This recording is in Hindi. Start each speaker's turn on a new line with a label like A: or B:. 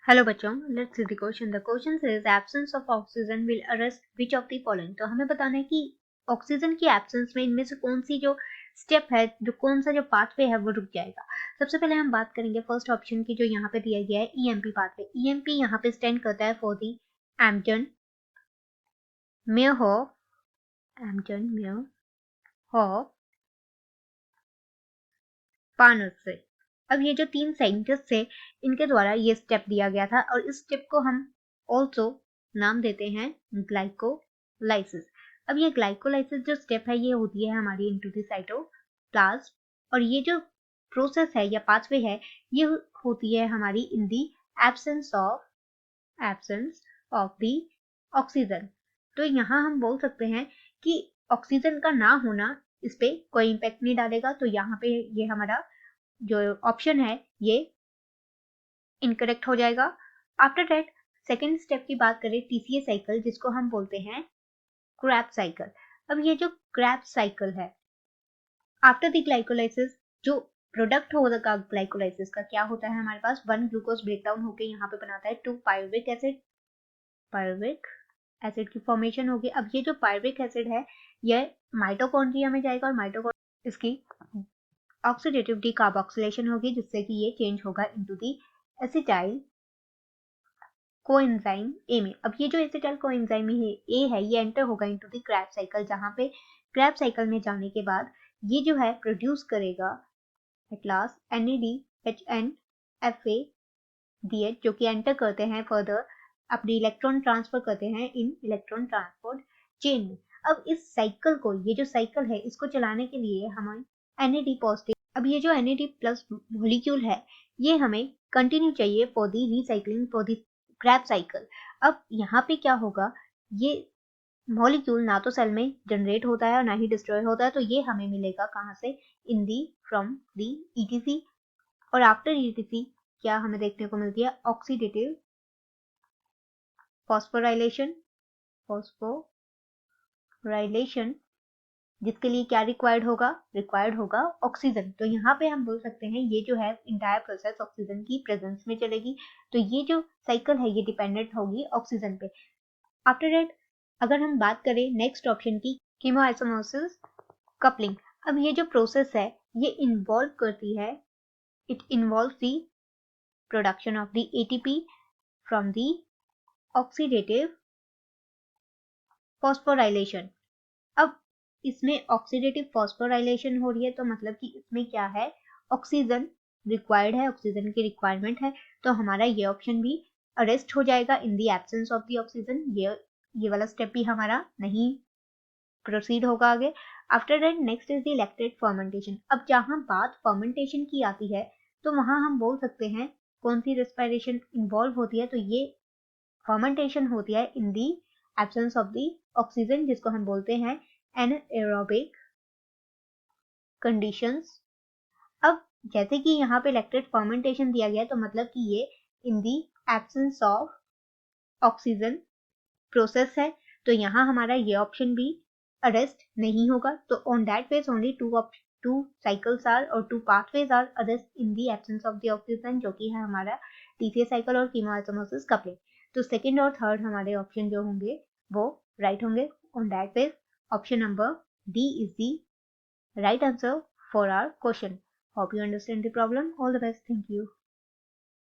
A: हेलो बच्चों, let's see the question. The question says absence of oxygen will arrest which of the following. तो हमें बताना है कि ऑक्सीजन की एब्सेंस में इनमें से कौन सी जो स्टेप है, जो कौन सा जो पाथवे है वो रुक जाएगा। सबसे पहले हम बात करेंगे फर्स्ट ऑप्शन की, जो यहाँ पे दिया गया है ईएमपी पाथवे। ईएमपी यहाँ पे स्टैंड करता है फॉर द एम्पटन, मेयरहोफ, एम्पटन, मेयरहोफ, पार्नसे। अब ये जो तीन साइंटिस्ट थे, इनके द्वारा ये स्टेप दिया गया था और इस स्टेप को हम ऑल्सो नाम देते हैं ग्लाइकोलाइसिस। अब ये ग्लाइकोलाइसिस जो स्टेप है, ये होती है हमारी इनटू द साइटोप्लाज्म, और ये जो प्रोसेस है या पाथवे है, ये होती है हमारी in the absence of the oxygen. तो यहाँ हम बोल सकते हैं कि ऑक्सीजन का ना होना इस पे कोई इम्पैक्ट नहीं डालेगा। तो यहाँ पे ये हमारा जो ऑप्शन है ये इनकरेक्ट हो जाएगा। आफ्टर दैट सेकेंड स्टेप की बात करें, टीसीए साइकिल, जिसको हम बोलते हैं क्रेब्स साइकिल। अब ये जो क्रेब्स साइकिल है, आफ्टर द ग्लाइकोलाइसिस, जो प्रोडक्ट होगा ग्लाइकोलाइसिस का क्या होता है, हमारे पास 1 ग्लूकोज ब्रेकडाउन होकर यहाँ पे बनाता है 2 पायरुविक एसिड। पायरुविक एसिड की फॉर्मेशन होगी। अब ये जो पायरुविक एसिड है, यह माइटोकॉन्ड्रिया में जाएगा और माइटोकॉन्ड्रिया इसकी ऑक्सीडेटिव डीकार्बोक्सिलेशन होगी, जिससे कि ये चेंज होगा into the acetyl coenzyme A में। अब ये जो एसिटाइल कोएंजाइम ए है, ये एंटर होगा इनटू दी क्रेब्स साइकिल, जहां पे क्रेब्स साइकिल में जाने के बाद ये जो है प्रोड्यूस करेगा एट लास्ट NADHNFADH, जो कि एंटर करते हैं फर्दर अपनी इलेक्ट्रॉन ट्रांसफर करते हैं इन इलेक्ट्रॉन ट्रांसपोर्ट चेन में। अब इस साइकिल को, ये जो साइकिल है, इसको चलाने के लिए हमें NAD पॉजिटिव, अब ये जो NAD प्लस मॉलिक्यूल है, ये हमें कंटिन्यू चाहिए for the recycling for the Krebs cycle. अब यहाँ पे क्या होगा, ये मॉलिक्यूल ना तो सेल में जनरेट होता है और ना ही डिस्ट्रॉय होता है, तो ये हमें मिलेगा कहाँ से, इन दी फ्रॉम दी ETC। और आफ्टर ETC क्या हमें देखने को मिलती है, ऑक्सीडेटिव फॉस्फोराइलेशन, जिसके लिए क्या रिक्वायर्ड होगा ऑक्सीजन। तो यहाँ पे हम बोल सकते हैं ये जो है इंटायर प्रोसेस ऑक्सीजन की प्रेजेंस में चलेगी। तो ये जो साइकिल है, ये डिपेंडेंट होगी ऑक्सीजन पे। आफ्टर दैट अगर हम बात करें नेक्स्ट ऑप्शन की, कीमोआइसोमोसिस कपलिंग। अब ये जो प्रोसेस है, ये इन्वॉल्व करती है, it involve the production of the ATP from the oxidative phosphorylation. अब इसमें ऑक्सीडेटिव फॉस्फोराइलेशन हो रही है, तो मतलब कि इसमें क्या है, ऑक्सीजन रिक्वायर्ड है, ऑक्सीजन की रिक्वायरमेंट है। तो हमारा ये ऑप्शन भी अरेस्ट हो जाएगा in the absence of the oxygen. ये वाला स्टेप भी हमारा नहीं प्रोसीड होगा आगे। After that next is the lactate fermentation. अब जहां बात फर्मेंटेशन की आती है, तो वहां हम बोल सकते हैं कौन सी रेस्पिरेशन इन्वॉल्व होती है, तो ये फर्मेंटेशन होती है in the absence of the oxygen, जिसको हम बोलते हैं एनाएरोबिक कंडीशंस। अब जैसे कि यहाँ पे लैक्टेट फर्मेंटेशन दिया गया है, तो मतलब कि ये in the absence of oxygen process है। तो यहाँ हमारा ये ऑप्शन भी अरेस्ट नहीं होगा। तो on that base only two cycles are और two pathways are arrest in the absence of the oxygen, जो कि है हमारा TCA साइकिल और कीमोआइसोमोसिस कपलिंग। तो सेकंड और थर्ड हमारे ऑप्शन जो होंगे वो राइट होंगे। On that base option number D is the right answer for our question. Hope you understand the problem. All the best. Thank you.